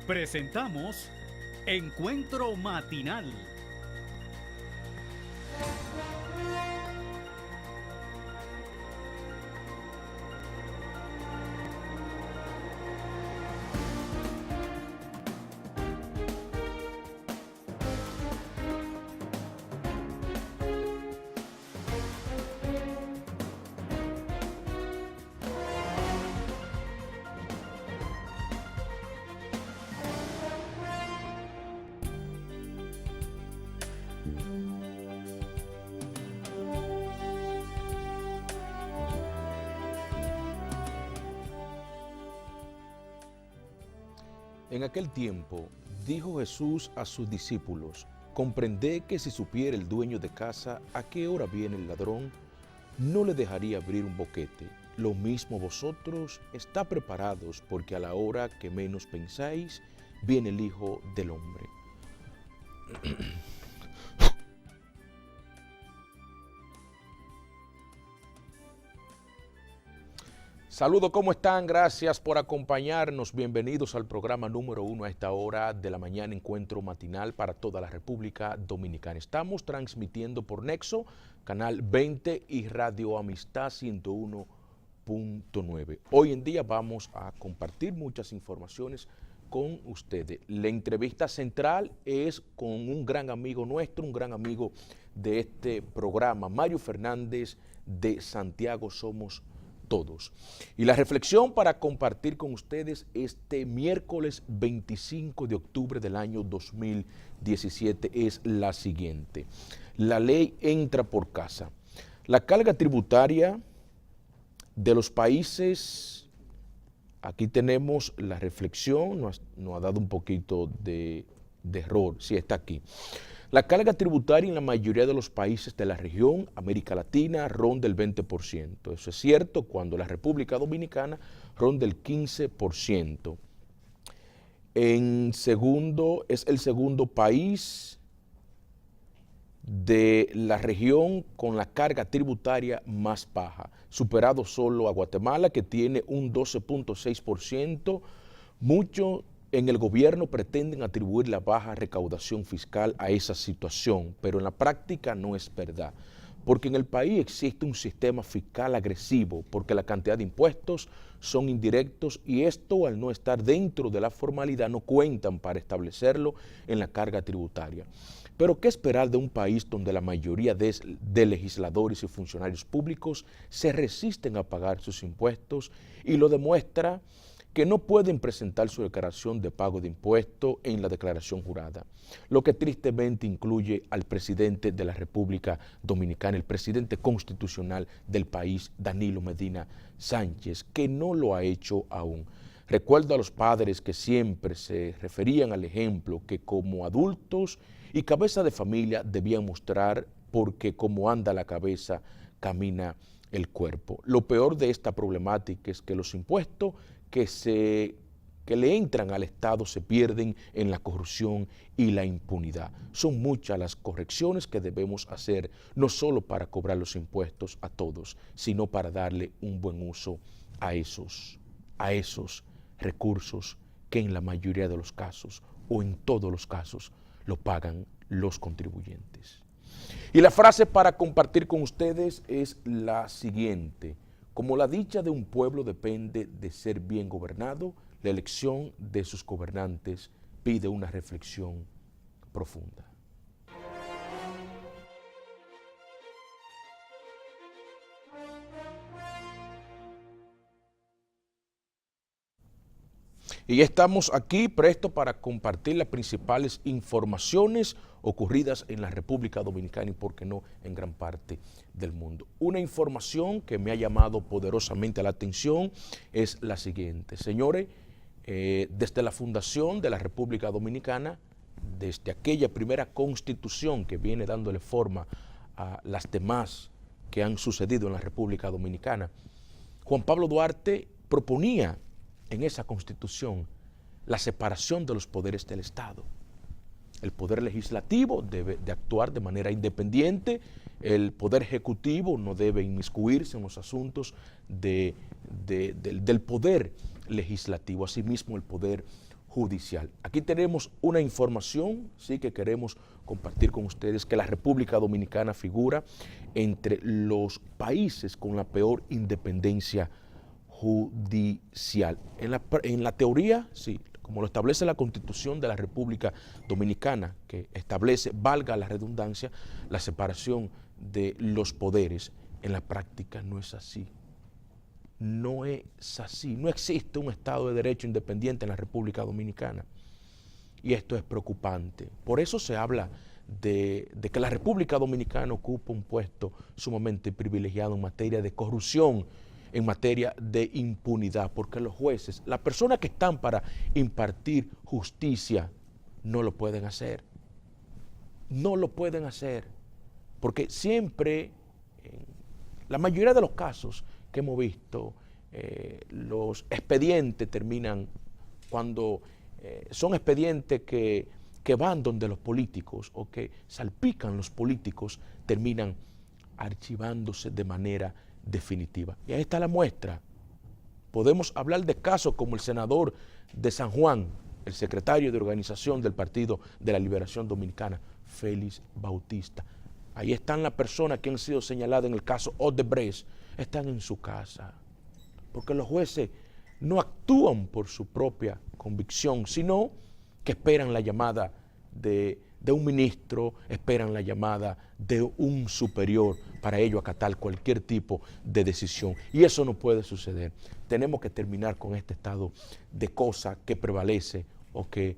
Presentamos Encuentro Matinal. En aquel tiempo, dijo Jesús a sus discípulos, comprended que si supiera el dueño de casa a qué hora viene el ladrón, no le dejaría abrir un boquete. Lo mismo vosotros, está preparados, porque a la hora que menos pensáis, viene el Hijo del Hombre. Saludos, ¿cómo están? Gracias por acompañarnos. Bienvenidos al programa número 1 a esta hora de la mañana, Encuentro Matinal para toda la República Dominicana. Estamos transmitiendo por Nexo, Canal 20 y Radio Amistad 101.9. Hoy en día vamos a compartir muchas informaciones con ustedes. La entrevista central es con un gran amigo nuestro, un gran amigo de este programa, Mario Fernández de Santiago Somos Todos. Y la reflexión para compartir con ustedes este miércoles 25 de octubre del año 2017 es la siguiente. La ley entra por casa. La carga tributaria de los países, aquí tenemos la reflexión, nos ha dado un poquito de error, sí está aquí. La carga tributaria en la mayoría de los países de la región, América Latina, ronda el 20%. Eso es cierto cuando la República Dominicana ronda el 15%. Es el segundo país de la región con la carga tributaria más baja, superado solo a Guatemala, que tiene un 12.6%. Mucho en el gobierno pretenden atribuir la baja recaudación fiscal a esa situación, pero en la práctica no es verdad, porque en el país existe un sistema fiscal agresivo, porque la cantidad de impuestos son indirectos y esto, al no estar dentro de la formalidad, no cuentan para establecerlo en la carga tributaria. Pero ¿qué esperar de un país donde la mayoría de legisladores y funcionarios públicos se resisten a pagar sus impuestos y lo demuestra que no pueden presentar su declaración de pago de impuestos en la declaración jurada, lo que tristemente incluye al presidente de la República Dominicana, el presidente constitucional del país, Danilo Medina Sánchez, que no lo ha hecho aún. Recuerdo a los padres que siempre se referían al ejemplo que como adultos y cabeza de familia debían mostrar, porque como anda la cabeza, camina el cuerpo. Lo peor de esta problemática es que los impuestos que le entran al Estado se pierden en la corrupción y la impunidad. Son muchas las correcciones que debemos hacer, no solo para cobrar los impuestos a todos, sino para darle un buen uso a esos recursos que en la mayoría de los casos, o en todos los casos, lo pagan los contribuyentes. Y la frase para compartir con ustedes es la siguiente: como la dicha de un pueblo depende de ser bien gobernado, la elección de sus gobernantes pide una reflexión profunda. Y ya estamos aquí prestos para compartir las principales informaciones ocurridas en la República Dominicana y, por qué no, en gran parte del mundo. Una información que me ha llamado poderosamente la atención es la siguiente. Señores, desde la fundación de la República Dominicana, desde aquella primera constitución que viene dándole forma a las demás que han sucedido en la República Dominicana, Juan Pablo Duarte proponía en esa constitución la separación de los poderes del Estado. El poder legislativo debe de actuar de manera independiente, el poder ejecutivo no debe inmiscuirse en los asuntos del poder legislativo, asimismo el poder judicial. Aquí tenemos una información, sí, que queremos compartir con ustedes, que la República Dominicana figura entre los países con la peor independencia judicial. En la teoría, sí, como lo establece la Constitución de la República Dominicana, que establece, valga la redundancia, la separación de los poderes, en la práctica no es así. No es así. No existe un Estado de Derecho independiente en la República Dominicana. Y esto es preocupante. Por eso se habla de que la República Dominicana ocupa un puesto sumamente privilegiado en materia de corrupción, en materia de impunidad, porque los jueces, las personas que están para impartir justicia, no lo pueden hacer. No lo pueden hacer. Porque siempre, en la mayoría de los casos que hemos visto, los expedientes terminan cuando son expedientes que van donde los políticos o que salpican los políticos, terminan archivándose de manera definitiva. Y ahí está la muestra. Podemos hablar de casos como el senador de San Juan, el secretario de organización del Partido de la Liberación Dominicana, Félix Bautista. Ahí están las personas que han sido señaladas en el caso Odebrecht, están en su casa, porque los jueces no actúan por su propia convicción, sino que esperan la llamada de un ministro, esperan la llamada de un superior para ello acatar cualquier tipo de decisión. Y eso no puede suceder. Tenemos que terminar con este estado de cosas que prevalece o que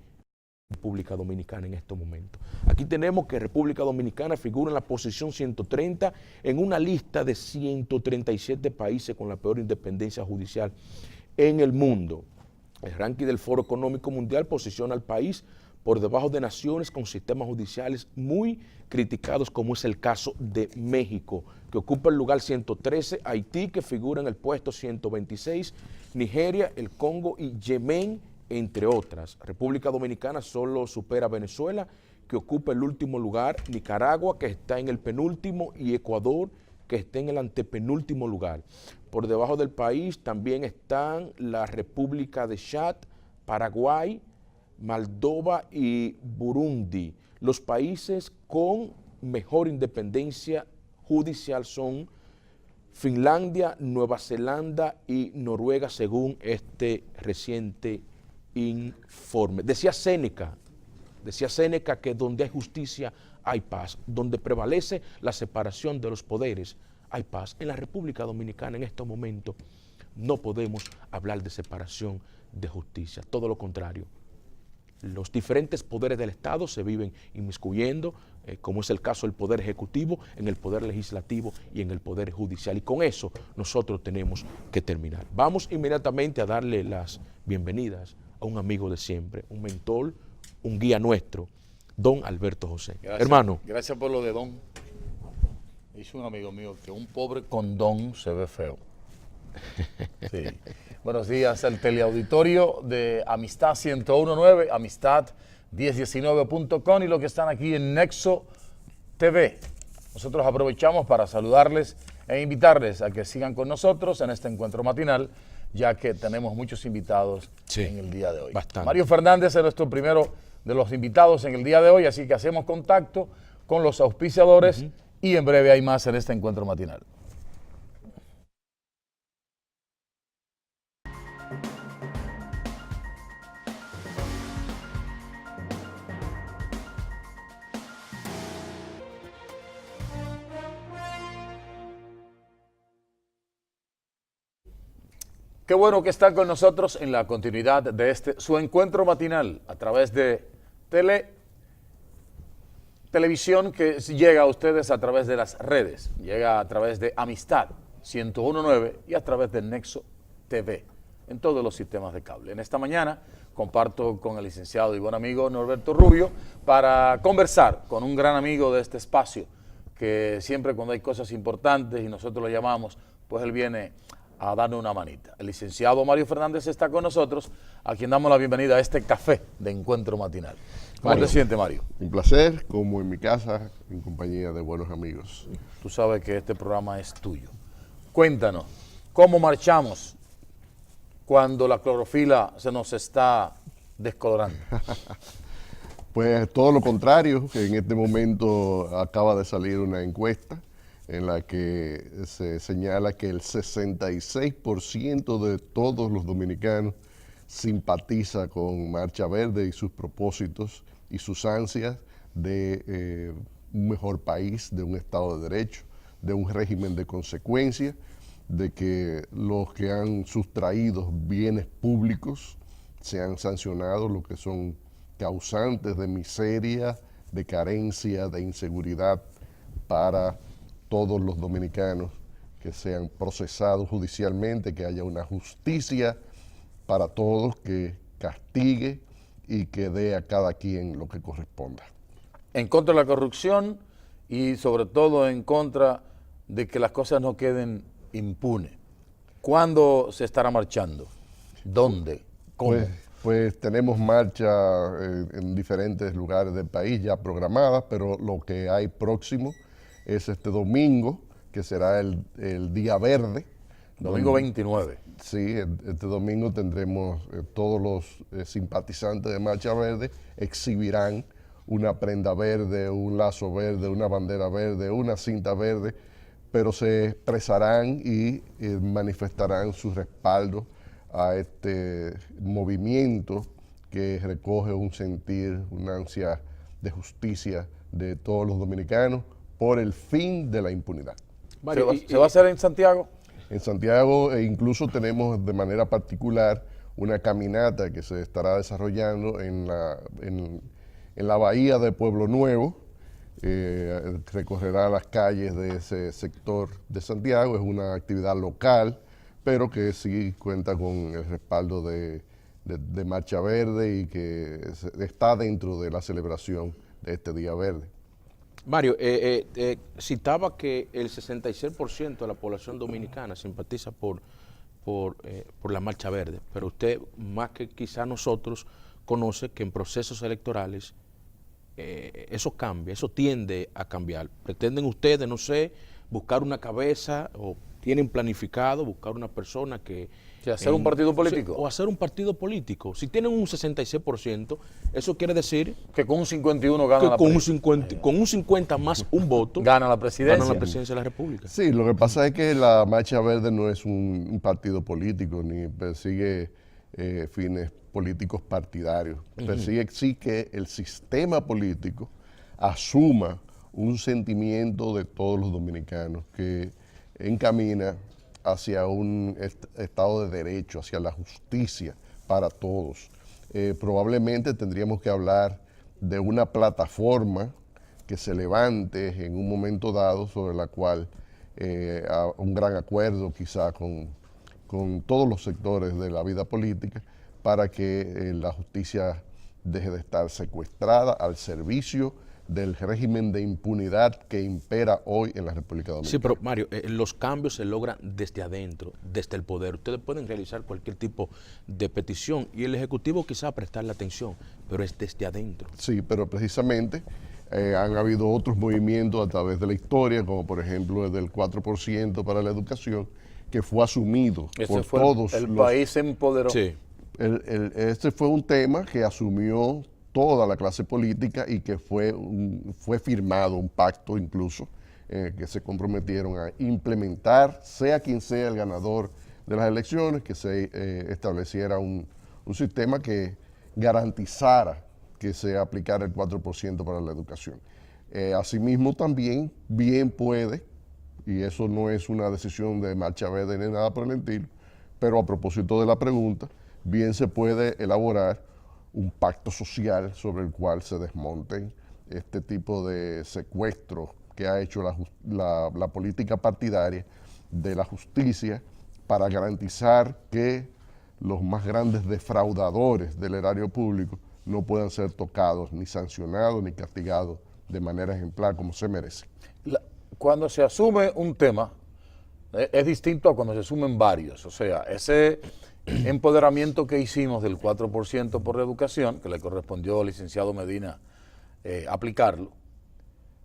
República Dominicana en estos momentos. Aquí tenemos que República Dominicana figura en la posición 130 en una lista de 137 países con la peor independencia judicial en el mundo. El ranking del Foro Económico Mundial posiciona al país por debajo de naciones con sistemas judiciales muy criticados, como es el caso de México, que ocupa el lugar 113, Haití, que figura en el puesto 126, Nigeria, el Congo y Yemen, entre otras. República Dominicana solo supera a Venezuela, que ocupa el último lugar, Nicaragua, que está en el penúltimo, y Ecuador, que está en el antepenúltimo lugar. Por debajo del país también están la República de Chad, Paraguay, Moldova y Burundi. Los países con mejor independencia judicial son Finlandia, Nueva Zelanda y Noruega, según este reciente informe. Decía Séneca que donde hay justicia hay paz, donde prevalece la separación de los poderes hay paz. En la República Dominicana en estos momentos no podemos hablar de separación de justicia, todo lo contrario. Los diferentes poderes del Estado se viven inmiscuyendo, como es el caso del Poder Ejecutivo, en el Poder Legislativo y en el Poder Judicial. Y con eso nosotros tenemos que terminar. Vamos inmediatamente a darle las bienvenidas a un amigo de siempre, un mentor, un guía nuestro, don Alberto José. Gracias, hermano. Gracias por lo de don. Dice un amigo mío que un pobre con don se ve feo. Sí. Buenos días al teleauditorio de Amistad 1019, amistad1019.com y los que están aquí en Nexo TV. Nosotros aprovechamos para saludarles e invitarles a que sigan con nosotros en este encuentro matinal, ya que tenemos muchos invitados en el día de hoy. Bastante. Mario Fernández es nuestro primero de los invitados en el día de hoy, así que hacemos contacto con los auspiciadores y en breve hay más en este encuentro matinal. Qué bueno que están con nosotros en la continuidad de su encuentro matinal a través de televisión que llega a ustedes a través de las redes, llega a través de Amistad 1019 y a través de Nexo TV en todos los sistemas de cable. En esta mañana comparto con el licenciado y buen amigo Norberto Rubio para conversar con un gran amigo de este espacio que siempre cuando hay cosas importantes y nosotros lo llamamos, pues él viene a darnos una manita. El licenciado Mario Fernández está con nosotros, a quien damos la bienvenida a este café de encuentro matinal. ¿Cómo te sientes, Mario? Un placer, como en mi casa, en compañía de buenos amigos. Tú sabes que este programa es tuyo. Cuéntanos, ¿cómo marchamos? cuando la clorofila se nos está descolorando? Pues todo lo contrario, que en este momento acaba de salir una encuesta en la que se señala que el 66% de todos los dominicanos simpatiza con Marcha Verde y sus propósitos y sus ansias de un mejor país, de un Estado de Derecho, de un régimen de consecuencia, de que los que han sustraído bienes públicos sean sancionados, los que son causantes de miseria, de carencia, de inseguridad para todos los dominicanos, que sean procesados judicialmente, que haya una justicia para todos, que castigue y que dé a cada quien lo que corresponda. En contra de la corrupción y sobre todo en contra de que las cosas no queden impunes. ¿Cuándo se estará marchando? ¿Dónde? ¿Cómo? Pues tenemos marcha en diferentes lugares del país ya programadas, pero lo que hay próximo es este domingo, que será el Día Verde. Domingo 29. Sí, este domingo tendremos todos los simpatizantes de Marcha Verde exhibirán una prenda verde, un lazo verde, una bandera verde, una cinta verde, pero se expresarán y manifestarán su respaldo a este movimiento que recoge un sentir, una ansia de justicia de todos los dominicanos por el fin de la impunidad. Mario, ¿Se va a hacer en Santiago? En Santiago incluso tenemos de manera particular una caminata que se estará desarrollando en la bahía de Pueblo Nuevo. Recorrerá las calles de ese sector de Santiago. Es una actividad local, pero que sí cuenta con el respaldo de Marcha Verde y que está dentro de la celebración de este Día Verde. Mario, citaba que el 66% de la población dominicana simpatiza por la Marcha Verde, pero usted, más que quizá nosotros, conoce que en procesos electorales eso cambia, eso tiende a cambiar. ¿Pretenden ustedes, no sé, buscar una cabeza o tienen planificado buscar una persona que... ¿Hacer un partido político? O hacer un partido político. Si tienen un 66%, eso quiere decir... Que con un 51 gana la presidencia. Con un 50 más un voto... Gana la presidencia. Gana la presidencia de la República. Sí, lo que pasa es que la Marcha Verde no es un partido político, ni persigue fines políticos partidarios. Persigue sí que el sistema político asuma un sentimiento de todos los dominicanos que encamina hacia un Estado de Derecho, hacia la justicia para todos. Probablemente tendríamos que hablar de una plataforma que se levante en un momento dado sobre la cual un gran acuerdo quizá con todos los sectores de la vida política para que la justicia deje de estar secuestrada al servicio del régimen de impunidad que impera hoy en la República Dominicana. Sí, pero Mario, los cambios se logran desde adentro, desde el poder. Ustedes pueden realizar cualquier tipo de petición y el Ejecutivo quizá prestarle atención, pero es desde adentro. Sí, pero precisamente han habido otros movimientos a través de la historia, como por ejemplo el del 4% para la educación, que fue asumido por todos. El país se empoderó. Sí. Este fue un tema que asumió toda la clase política y que fue firmado un pacto incluso que se comprometieron a implementar, sea quien sea el ganador de las elecciones, que se estableciera un sistema que garantizara que se aplicara el 4% para la educación. Asimismo también bien puede, y eso no es una decisión de Marcha Verde ni nada por el estilo, pero a propósito de la pregunta, bien se puede elaborar un pacto social sobre el cual se desmonten este tipo de secuestros que ha hecho la política partidaria de la justicia para garantizar que los más grandes defraudadores del erario público no puedan ser tocados, ni sancionados, ni castigados de manera ejemplar como se merece. Cuando se asume un tema, es distinto a cuando se asumen varios. O sea, ese empoderamiento que hicimos del 4% por la educación, que le correspondió al licenciado Medina aplicarlo,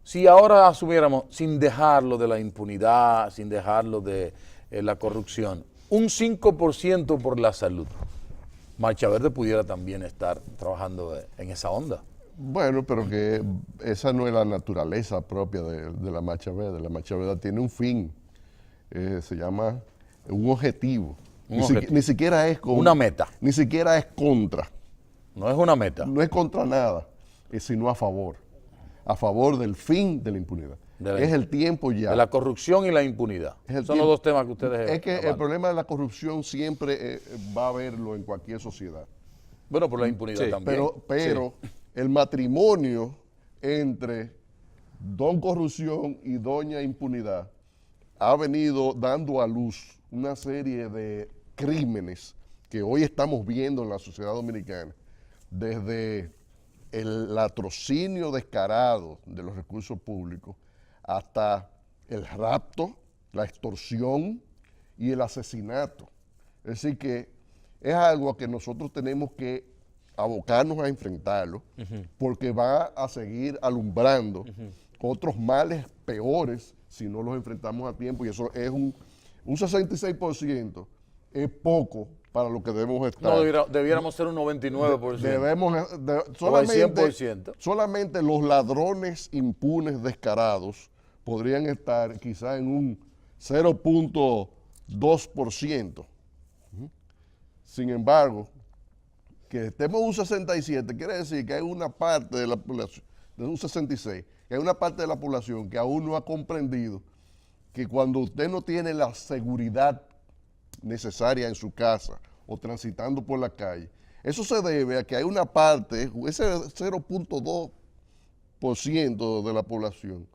si ahora asumiéramos sin dejarlo de la impunidad, sin dejarlo de la corrupción, un 5% por la salud. Marcha Verde pudiera también estar trabajando en esa onda. Bueno, pero que esa no es la naturaleza propia de la Marcha Verde. La Marcha Verde tiene un fin, se llama un objetivo. Ni siquiera es una meta. Ni siquiera es contra. No es una meta. No es contra nada, sino a favor del fin de la impunidad. Es el tiempo ya. De la corrupción y la impunidad. Son los dos temas que ustedes... Es que el problema de la corrupción siempre va a haberlo en cualquier sociedad. Bueno, por la impunidad también. Pero el matrimonio entre don corrupción y doña impunidad ha venido dando a luz una serie de crímenes que hoy estamos viendo en la sociedad dominicana, desde el latrocinio descarado de los recursos públicos hasta el rapto, la extorsión y el asesinato. Es decir que es algo a que nosotros tenemos que abocarnos a enfrentarlo, porque va a seguir alumbrando otros males peores si no los enfrentamos a tiempo, y eso es un 66%, es poco para lo que debemos estar. No, debiéramos ser un 99%. Solamente los ladrones impunes descarados podrían estar quizá en un 0.2%. Sin embargo, que estemos en un 67 quiere decir que hay una parte de la población, de un 66, que hay una parte de la población que aún no ha comprendido que cuando usted no tiene la seguridad necesaria en su casa o transitando por la calle, eso se debe a que hay una parte, ese 0.2% de la población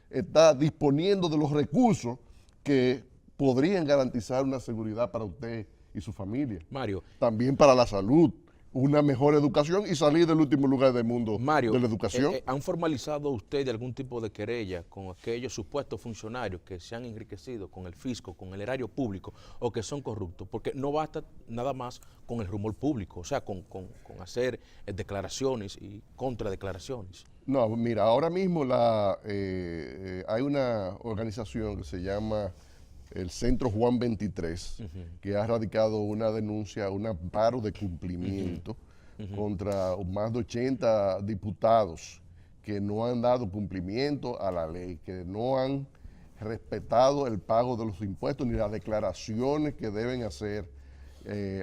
está disponiendo de los recursos que podrían garantizar una seguridad para usted y su familia. Mario. También para la salud, una mejor educación y salir del último lugar del mundo Mario, de la educación. ¿Han formalizado ustedes algún tipo de querella con aquellos supuestos funcionarios que se han enriquecido con el fisco, con el erario público o que son corruptos? Porque no basta nada más con el rumor público, o sea, con hacer declaraciones y contradeclaraciones. No, mira, ahora mismo hay una organización que se llama el Centro Juan 23, que ha radicado una denuncia, un amparo de cumplimiento contra más de 80 diputados que no han dado cumplimiento a la ley, que no han respetado el pago de los impuestos ni las declaraciones que deben hacer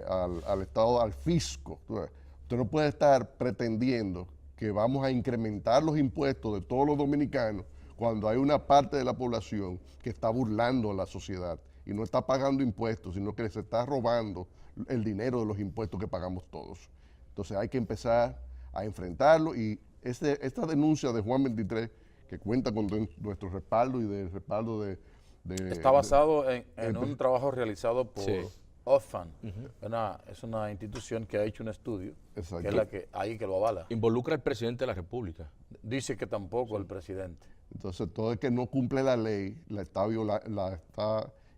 al Estado, al fisco. Usted no puede estar pretendiendo que vamos a incrementar los impuestos de todos los dominicanos cuando hay una parte de la población que está burlando a la sociedad y no está pagando impuestos, sino que se está robando el dinero de los impuestos que pagamos todos. Entonces hay que empezar a enfrentarlo, y esta denuncia de Juan 23, que cuenta con nuestro respaldo y del respaldo de... Está basado en un trabajo realizado por Oxfam. Es una institución que ha hecho un estudio, Exacto. que es la que lo avala. ¿Involucra al presidente de la República? Dice que tampoco el presidente. Entonces, todo el que no cumple la ley la está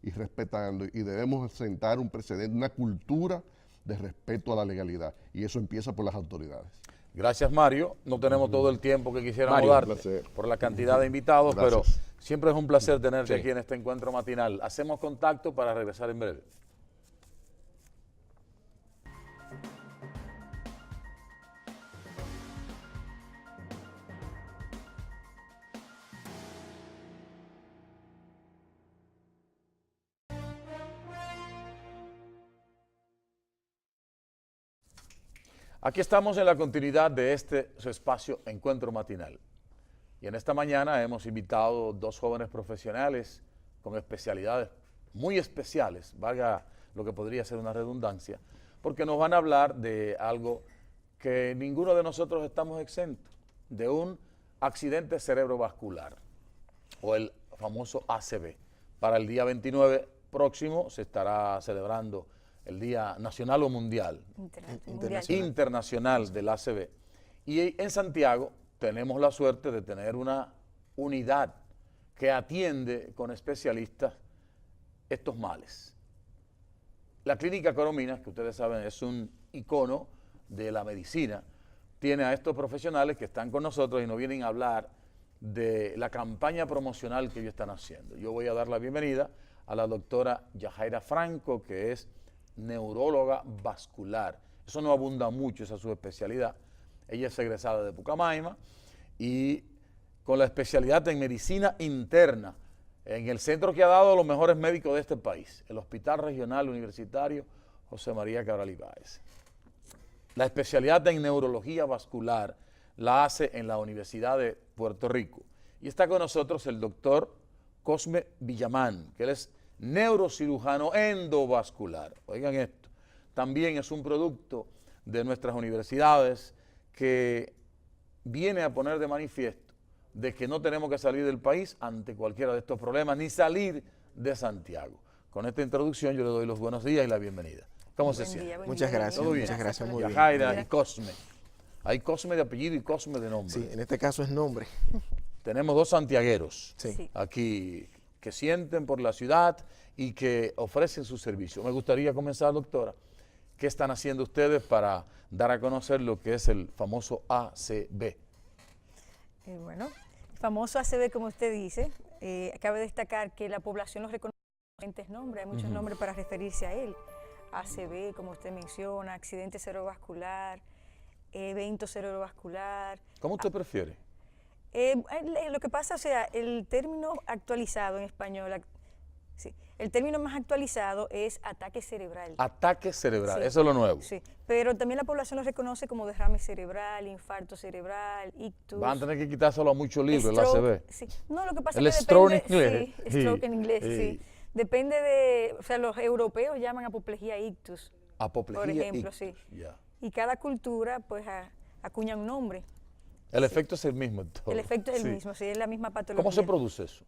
irrespetando, y debemos sentar un precedente, una cultura de respeto a la legalidad, y eso empieza por las autoridades. Gracias, Mario. No tenemos todo el tiempo que quisiéramos Mario, darte por la cantidad de invitados, Gracias. pero siempre es un placer tenerte aquí en este encuentro matinal. Hacemos contacto para regresar en breve. Aquí estamos en la continuidad de su espacio Encuentro Matinal. Y en esta mañana hemos invitado dos jóvenes profesionales con especialidades muy especiales, valga lo que podría ser una redundancia, porque nos van a hablar de algo que ninguno de nosotros estamos exentos, de un accidente cerebrovascular, o el famoso ACV. Para el día 29 próximo se estará celebrando el Día Nacional o Mundial, internacional del ACV. Y en Santiago tenemos la suerte de tener una unidad que atiende con especialistas estos males. La Clínica Corominas, que ustedes saben es un icono de la medicina, tiene a estos profesionales que están con nosotros y nos vienen a hablar de la campaña promocional que ellos están haciendo. Yo voy a dar la bienvenida a la doctora Yajaira Franco, que es neuróloga vascular. Eso no abunda mucho, esa es su especialidad. Ella es egresada de Pucamaima y con la especialidad en medicina interna en el centro que ha dado a los mejores médicos de este país, el Hospital Regional Universitario José María Cabral Ibáez. La especialidad en neurología vascular la hace en la Universidad de Puerto Rico. Y está con nosotros el doctor Cosme Villamán, que él es neurocirujano endovascular. Oigan esto, también es un producto de nuestras universidades que viene a poner de manifiesto de que no tenemos que salir del país ante cualquiera de estos problemas, ni salir de Santiago. Con esta introducción yo le doy los buenos días y la bienvenida. ¿Cómo se siente? Muchas gracias. ¿Todo bien? Muchas gracias, muy bien. Yajaira y Cosme. Hay Cosme de apellido y Cosme de nombre. Sí, en este caso es nombre. Tenemos dos santiagueros Sí. aquí que sienten por la ciudad y que ofrecen su servicio. Me gustaría comenzar, doctora, ¿qué están haciendo ustedes para dar a conocer lo que es el famoso ACV? Bueno, el famoso ACV, como usted dice, cabe destacar que la población los reconoce con diferentes nombres, hay muchos nombres para referirse a él. ACV, como usted menciona, accidente cerebrovascular, evento cerebrovascular. ¿Cómo usted prefiere? Lo que pasa, o sea, el término actualizado en español, sí, el término más actualizado es ataque cerebral. Ataque cerebral, Sí. eso es lo nuevo. Sí, pero también la población lo reconoce como derrame cerebral, infarto cerebral, ictus. Van a tener que quitárselo a muchos libros, el Stroke, ACV. sí. No, lo que pasa El es que stroke en depende, inglés. sí, stroke Sí, en inglés, sí. sí. Depende de, o sea, los europeos llaman apoplejía ictus, Apoplejía por ejemplo, ictus, sí. ya. Y cada cultura, pues, acuña un nombre. El efecto es el mismo en todo. El efecto es el Sí. mismo, sí, es la misma patología. ¿Cómo se produce eso?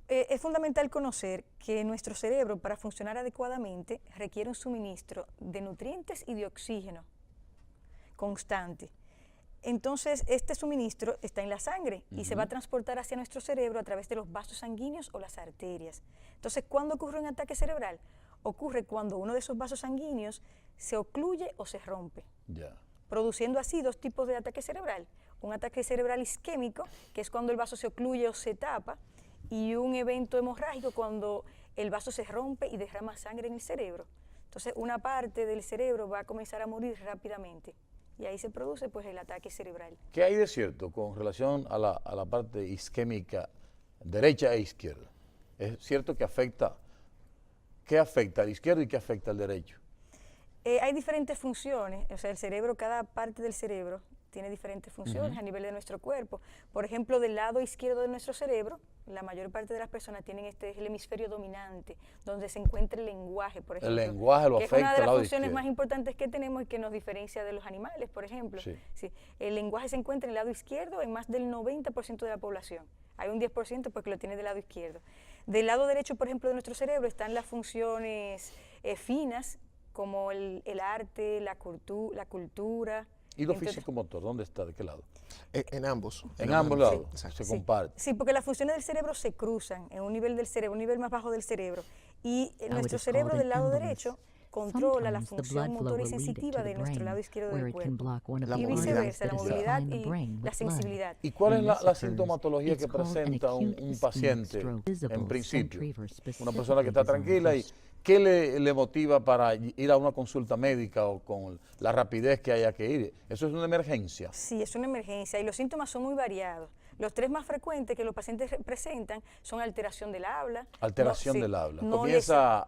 Es fundamental conocer que nuestro cerebro, para funcionar adecuadamente, requiere un suministro de nutrientes y de oxígeno constante. Entonces, este suministro está en la sangre y se va a transportar hacia nuestro cerebro a través de los vasos sanguíneos o las arterias. Entonces, ¿cuándo ocurre un ataque cerebral? Ocurre cuando uno de esos vasos sanguíneos se ocluye o se rompe, Ya. produciendo así dos tipos de ataque cerebral. Un ataque cerebral isquémico, que es cuando el vaso se ocluye o se tapa, y un evento hemorrágico cuando el vaso se rompe y derrama sangre en el cerebro. Entonces, una parte del cerebro va a comenzar a morir rápidamente y ahí se produce pues el ataque cerebral. ¿Qué hay de cierto con relación a la parte isquémica derecha e izquierda? ¿Es cierto que afecta, qué afecta al izquierdo y qué afecta al derecho? Hay diferentes funciones, o sea, el cerebro, cada parte del cerebro tiene diferentes funciones a nivel de nuestro cuerpo. Por ejemplo, del lado izquierdo de nuestro cerebro, la mayor parte de las personas tienen el hemisferio dominante, donde se encuentra el lenguaje, por ejemplo. El lenguaje lo que afecta es una de al las lado funciones izquierdo. más importantes que tenemos y que nos diferencia de los animales, por ejemplo. Sí. Sí, el lenguaje se encuentra en el lado izquierdo en más del 90% de la población. Hay un 10% porque lo tiene del lado izquierdo. Del lado derecho, por ejemplo, de nuestro cerebro están las funciones finas, como el arte, la cultura. ¿Y lo entre físico-motor? ¿Dónde está? ¿De qué lado? En ambos. En ambos lados Exacto. se Sí, comparte. sí, porque las funciones del cerebro se cruzan en un nivel del cerebro, un nivel más bajo del cerebro. Y nuestro cerebro del lado derecho controla la función motora y sensitiva de nuestro lado izquierdo del cuerpo. La Y movilidad. viceversa, la movilidad y la sensibilidad. ¿Y cuál es la sintomatología que presenta un paciente en principio? Una persona que está tranquila y ¿qué le motiva para ir a una consulta médica o con la rapidez que haya que ir? ¿Eso es una emergencia? Sí, es una emergencia y los síntomas son muy variados. Los tres más frecuentes que los pacientes presentan son alteración del habla. Alteración del habla. no Comienza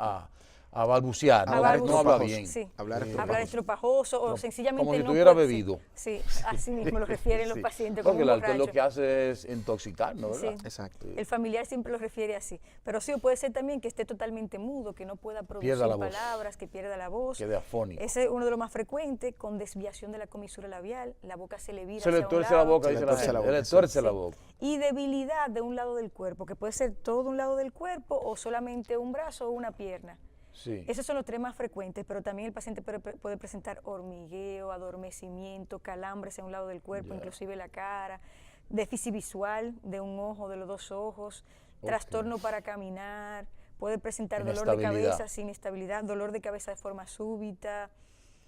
a balbucear, no balbucear, habla bien. Sí. Hablar Hablar estropajoso o sencillamente como si no tuviera puede- bebido. Sí, así mismo lo refieren los Sí. pacientes como Porque un el alcohol lo borracho. que hace es intoxicarnos, ¿verdad? Sí. Exacto. El familiar siempre lo refiere así. Pero sí, puede ser también que esté totalmente mudo, que no pueda producir Pierda la voz. palabras, que pierda la voz. Quede afónico. Ese es uno de los más frecuentes, con desviación de la comisura labial, la boca se le vira Se le hacia un tuerce la lado. boca, Se dice le la tuerce la gente. boca, Se le tuerce la Sí. boca. Y debilidad de un lado del cuerpo, que puede ser todo un lado del cuerpo o solamente un brazo o una pierna. Sí. Esos son los tres más frecuentes, pero también el paciente puede presentar hormigueo, adormecimiento, calambres en un lado del cuerpo, Ya. inclusive la cara, déficit visual de un ojo, de los dos ojos, trastorno para caminar, puede presentar dolor de Inestabilidad. cabeza sin estabilidad, dolor de cabeza de forma súbita.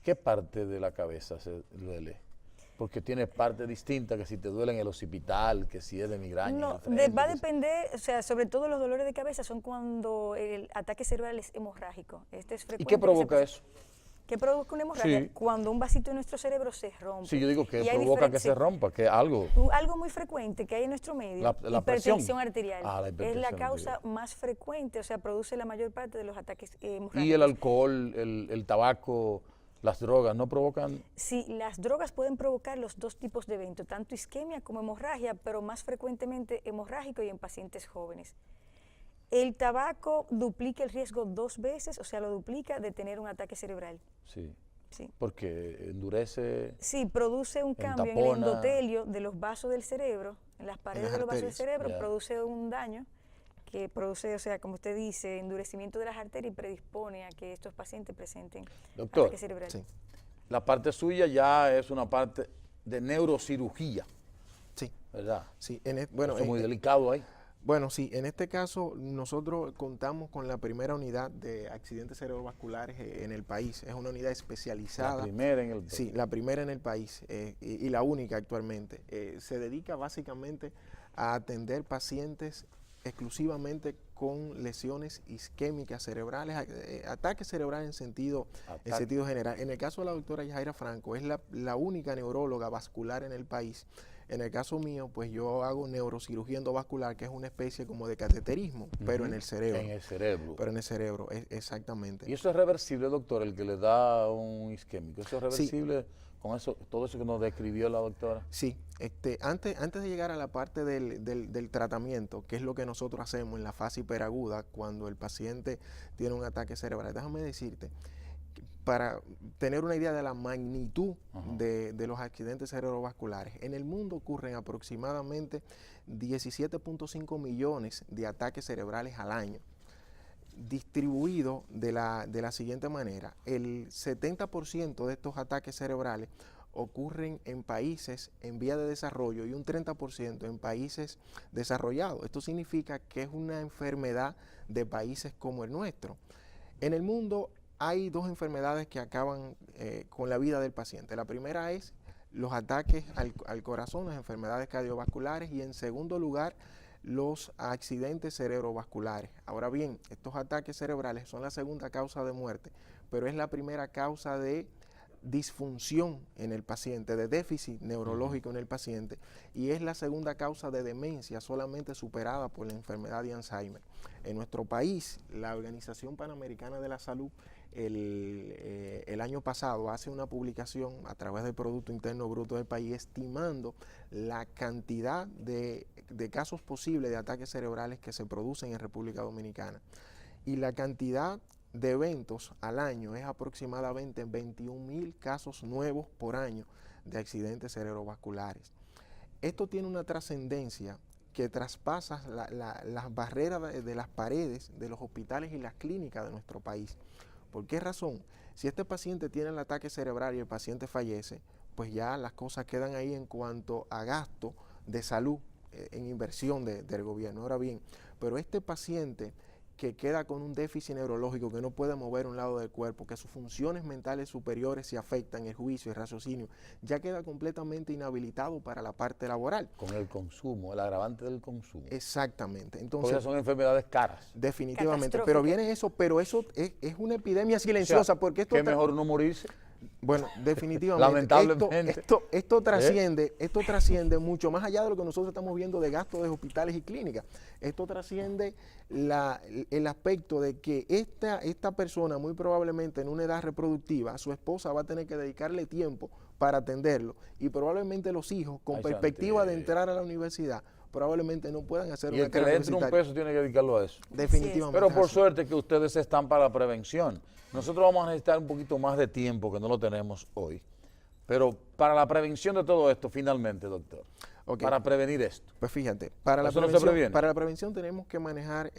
¿Qué parte de la cabeza se duele? Porque tiene partes distintas, que si te duele en el occipital, que si es de migraña. No, en el frente, va a que si- depender, o sea, sobre todo los dolores de cabeza son cuando el ataque cerebral es hemorrágico. Este es ¿Y frecuente qué que se provoca prese- eso? ¿Qué provoca una hemorragia? Sí. Cuando un vasito de nuestro cerebro se rompe. Sí, yo digo que Y hay provoca que se diferentes- rompa, que algo. Algo muy frecuente que hay en nuestro medio, La presión. hipertensión arterial. Ah, la es la hipertensión causa arterial. más frecuente, o sea, produce la mayor parte de los ataques hemorrágicos. Y el alcohol, el tabaco, las drogas, ¿no provocan? Sí, las drogas pueden provocar los dos tipos de eventos, tanto isquemia como hemorragia, pero más frecuentemente hemorrágico y en pacientes jóvenes. El tabaco duplica el riesgo 2 veces, o sea, lo duplica de tener un ataque cerebral. Sí, Sí. porque endurece. Sí, produce un cambio en el Entapona. endotelio de los vasos del cerebro, en las paredes las de los vasos del arterias. cerebro, Ya. produce un daño que produce, o sea, como usted dice, endurecimiento de las arterias y predispone a que estos pacientes presenten Doctor. ataque cerebral. Sí, La parte suya ya es una parte de neurocirugía, sí, ¿verdad? sí. Bueno, Eso es muy delicado ahí. bueno, sí, en este caso nosotros contamos con la primera unidad de accidentes cerebrovasculares en el país. Es una unidad especializada. La primera en el... Sí, la primera en el país y la única actualmente. Se dedica básicamente a atender pacientes exclusivamente con lesiones isquémicas cerebrales, ataques cerebrales en sentido general. En el caso de la doctora Yajaira Franco, es la única neuróloga vascular en el país. En el caso mío, pues yo hago neurocirugía endovascular, que es una especie como de cateterismo, pero en el cerebro. En el cerebro. Pero en el cerebro, exactamente. ¿Y eso es reversible, doctor, el que le da un isquémico? ¿Eso es Sí. reversible con eso, todo eso que nos describió la doctora? Sí, antes de llegar a la parte del tratamiento, que es lo que nosotros hacemos en la fase hiperaguda cuando el paciente tiene un ataque cerebral, déjame decirte, que para tener una idea de la magnitud de los accidentes cerebrovasculares, en el mundo ocurren aproximadamente 17.5 millones de ataques cerebrales al año, distribuido de la siguiente manera. El 70% de estos ataques cerebrales ocurren en países en vía de desarrollo y un 30% en países desarrollados. Esto significa que es una enfermedad de países como el nuestro. En el mundo hay dos enfermedades que acaban con la vida del paciente. La primera es los ataques al corazón, las enfermedades cardiovasculares, y en segundo lugar los accidentes cerebrovasculares. Ahora bien, estos ataques cerebrales son la segunda causa de muerte, pero es la primera causa de disfunción en el paciente, de déficit neurológico en el paciente, y es la segunda causa de demencia, solamente superada por la enfermedad de Alzheimer. En nuestro país, la Organización Panamericana de la Salud el año pasado hace una publicación a través del Producto Interno Bruto del país estimando la cantidad de casos posibles de ataques cerebrales que se producen en República Dominicana, y la cantidad de eventos al año es aproximadamente 21.000 casos nuevos por año de accidentes cerebrovasculares. Esto tiene una trascendencia que traspasa las barreras de las paredes de los hospitales y las clínicas de nuestro país. ¿Por qué razón? Si este paciente tiene el ataque cerebral y el paciente fallece, pues ya las cosas quedan ahí en cuanto a gasto de salud en inversión del gobierno. Ahora bien, pero este paciente que queda con un déficit neurológico, que no puede mover un lado del cuerpo, que sus funciones mentales superiores se afectan, el juicio, el raciocinio, ya queda completamente inhabilitado para la parte laboral. Con el consumo, el agravante del consumo. Exactamente. Porque Entonces, son enfermedades caras. definitivamente, pero Catastrófica. viene eso, pero eso es una epidemia silenciosa, O sea, porque esto que mejor no morirse. bueno, definitivamente. Lamentablemente. Esto trasciende mucho más allá de lo que nosotros estamos viendo de gastos de hospitales y clínicas. Esto trasciende el aspecto de que esta persona, muy probablemente en una edad reproductiva, su esposa va a tener que dedicarle tiempo para atenderlo, y probablemente los hijos, con Ay, perspectiva de Santi. entrar a la universidad, probablemente no puedan hacer Y una el que carrera le entre un universitaria. peso tiene que dedicarlo a eso. Definitivamente. Pero es por así. suerte que ustedes están para la prevención. Nosotros vamos a necesitar un poquito más de tiempo, que no lo tenemos hoy. Pero para la prevención de todo esto, finalmente, doctor, Ok. para prevenir esto. Pues fíjate, para la Eso no se previene. prevención tenemos que manejar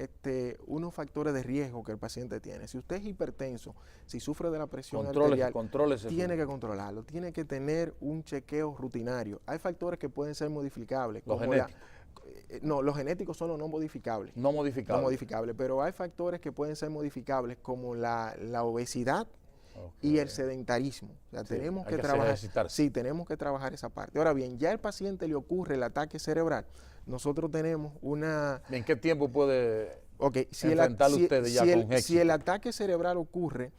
unos factores de riesgo que el paciente tiene. Si usted es hipertenso, si sufre de la presión arterial, Controles tiene que controlarlo, tiene que tener un chequeo rutinario. Hay factores que pueden ser modificables. Los como genéticos. no, los genéticos son los no modificables. No modificables. No modificables, pero hay factores que pueden ser modificables como la obesidad y el sedentarismo. O sea, Sí, tenemos hay que que trabajar. ejercitarse. Sí, tenemos que trabajar esa parte. Ahora bien, ya al paciente le ocurre el ataque cerebral. Nosotros tenemos una... ¿En qué tiempo puede Ok, enfrentarlo ustedes ya con si éxito? el ataque cerebral ocurre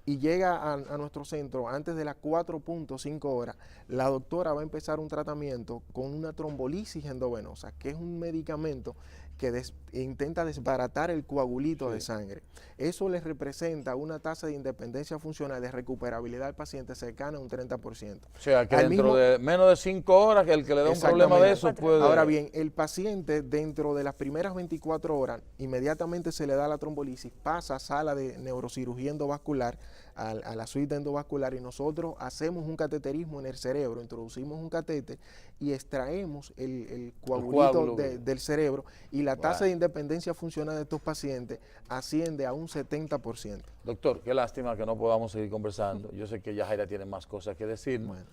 y llega a nuestro centro antes de las 4.5 horas, la doctora va a empezar un tratamiento con una trombolisis endovenosa, que es un medicamento que intenta desbaratar el coagulito de sangre. Eso les representa una tasa de independencia funcional, de recuperabilidad al paciente cercana a un 30%. O sea, que Al dentro mismo- de menos de 5 horas, que el que le da un problema de eso puede... Ahora bien, el paciente dentro de las primeras 24 horas, inmediatamente se le da la trombolisis, pasa a sala de neurocirugía endovascular, a la suite endovascular, y nosotros hacemos un cateterismo en el cerebro, introducimos un catéter y extraemos el coágulo del cerebro, y la tasa de independencia funcional de estos pacientes asciende a un 70%. Doctor, qué lástima que no podamos seguir conversando. Yo sé que Yajaira tiene más cosas que decir, Bueno.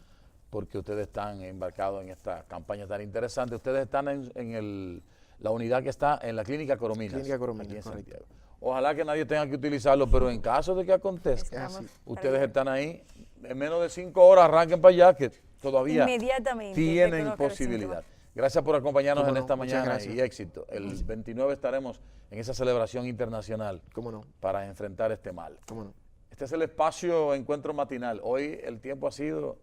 porque ustedes están embarcados en esta campaña tan interesante. Ustedes están en la unidad que está en la Clínica Corominas, Clínica Corominas, aquí en correcto. Santiago. Ojalá que nadie tenga que utilizarlo, pero en caso de que acontezca, Estamos ustedes para- están ahí, en menos de 5 horas arranquen para allá, que todavía Inmediatamente, tienen reconozco el posibilidad. síntoma. Gracias por acompañarnos Cómo en no, esta muchas mañana gracias. y éxito. El 29 estaremos en esa celebración internacional ¿Cómo no? para enfrentar este mal. ¿Cómo no? Este es el espacio Encuentro Matinal. Hoy el tiempo ha sido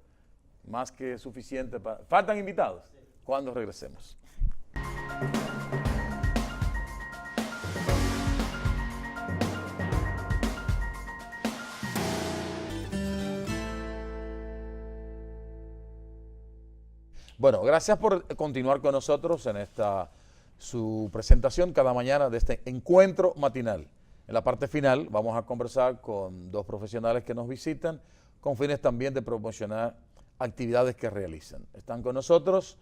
más que suficiente. ¿Faltan invitados? Cuando regresemos. Bueno, gracias por continuar con nosotros en esta su presentación cada mañana de este Encuentro Matinal. En la parte final vamos a conversar con dos profesionales que nos visitan con fines también de promocionar actividades que realizan. Están con nosotros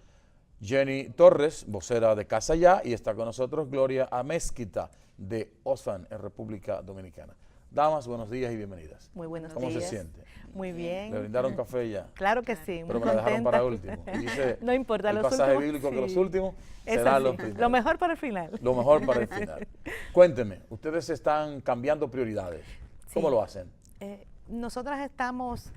Jenny Torres, vocera de Casa Ya, y está con nosotros Gloria Amezquita de Oxfam en República Dominicana. Damas, buenos días y bienvenidas. Muy buenos ¿Cómo días. se siente? Muy bien. ¿Le brindaron café ya? Claro que sí, Pero muy me la dejaron para contenta. último. Y dice No importa, el los pasaje últimos, bíblico que sí. los últimos Es serán así. los primeros. Lo mejor para el final. Lo mejor para el final. Cuénteme, ustedes están cambiando prioridades. ¿Cómo Sí. lo hacen? Nosotras estamos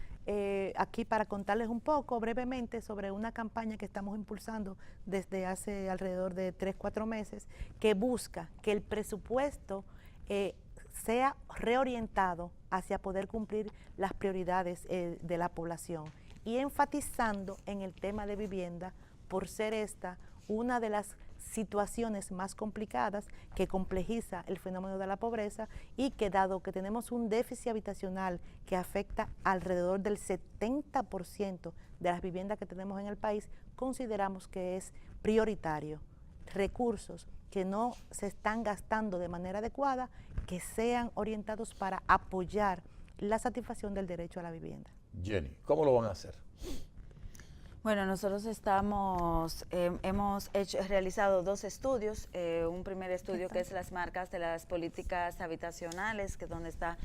aquí para contarles un poco brevemente sobre una campaña que estamos impulsando desde hace alrededor de 3-4 meses, que busca que el presupuesto sea reorientado hacia poder cumplir las prioridades de la población, y enfatizando en el tema de vivienda, por ser esta una de las situaciones más complicadas que complejiza el fenómeno de la pobreza, y que dado que tenemos un déficit habitacional que afecta alrededor del 70% de las viviendas que tenemos en el país, consideramos que es prioritario recursos que no se están gastando de manera adecuada, que sean orientados para apoyar la satisfacción del derecho a la vivienda. Jenny, ¿cómo lo van a hacer? Bueno, nosotros hemos realizado 2 estudios. Un primer estudio que es las marcas de las políticas habitacionales, que es donde está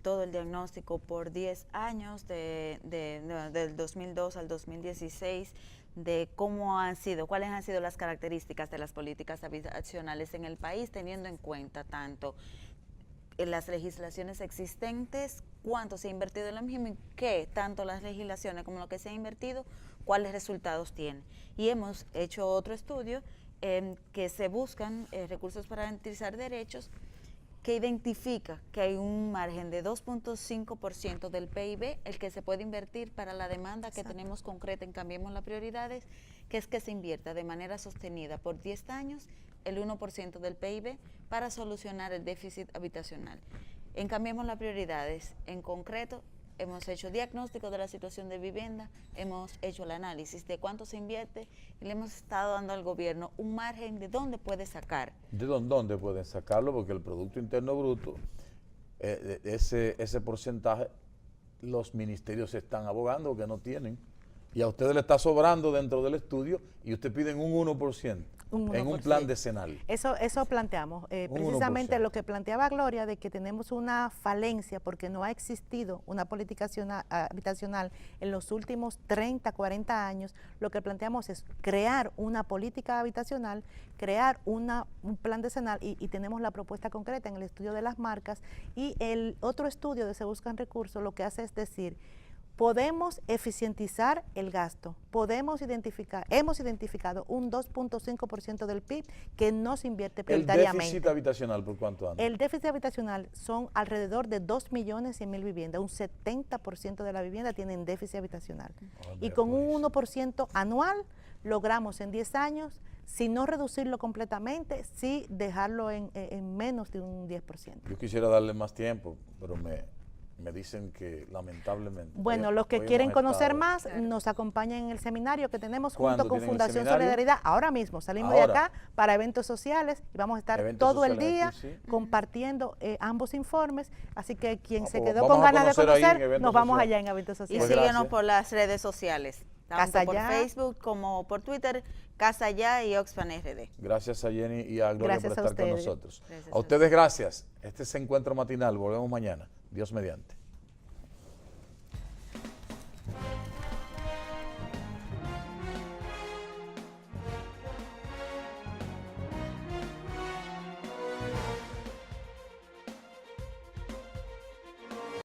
todo el diagnóstico por 10 años, del 2002 al 2016, de cuáles han sido las características de las políticas habitacionales en el país, teniendo en cuenta tanto en las legislaciones existentes, cuánto se ha invertido en lo mismo y qué tanto las legislaciones como lo que se ha invertido, cuáles resultados tienen. Y hemos hecho otro estudio que se buscan recursos para garantizar derechos, que identifica que hay un margen de 2.5% del PIB el que se puede invertir para la demanda que tenemos concreta en Cambiemos las Prioridades, que es que se invierta de manera sostenida por 10 años el 1% del PIB para solucionar el déficit habitacional. En Cambiemos las Prioridades, en concreto, hemos hecho diagnóstico de la situación de vivienda, hemos hecho el análisis de cuánto se invierte y le hemos estado dando al gobierno un margen de dónde puede sacar. ¿De dónde pueden sacarlo? Porque el Producto Interno Bruto, ese porcentaje, los ministerios están abogando que no tienen Y a ustedes le está sobrando dentro del estudio y ustedes piden un 1%. En un plan decenal. Eso planteamos. Precisamente 1%. lo que planteaba Gloria, de que tenemos una falencia porque no ha existido una política habitacional en los últimos 30, 40 años, lo que planteamos es crear una política habitacional, crear un plan decenal y tenemos la propuesta concreta en el estudio de las marcas, y el otro estudio de Se Buscan Recursos lo que hace es decir, podemos eficientizar el gasto, hemos identificado un 2.5% del PIB que no se invierte prioritariamente. ¿El déficit habitacional por cuánto anda? El déficit habitacional son alrededor de 2.100.000 viviendas, un 70% de la vivienda tienen déficit habitacional. Y con un 1% anual logramos en 10 años, si no reducirlo completamente, sí dejarlo en menos de un 10%. Yo quisiera darle más tiempo, pero me dicen que lamentablemente. Bueno, los que quieren conocer más nos acompañan en el seminario que tenemos junto con Fundación Solidaridad. Ahora mismo salimos de acá para eventos sociales y vamos a estar todo el día compartiendo ambos informes. Así que quien se quedó con ganas de conocer, nos vamos allá en eventos sociales. Y síguenos por las redes sociales, tanto por Facebook como por Twitter, Casa Ya y Oxfam RD. Gracias a Jenny y a Gloria por estar con nosotros. Gracias A ustedes gracias. Este es Encuentro Matinal. Volvemos mañana. Dios mediante.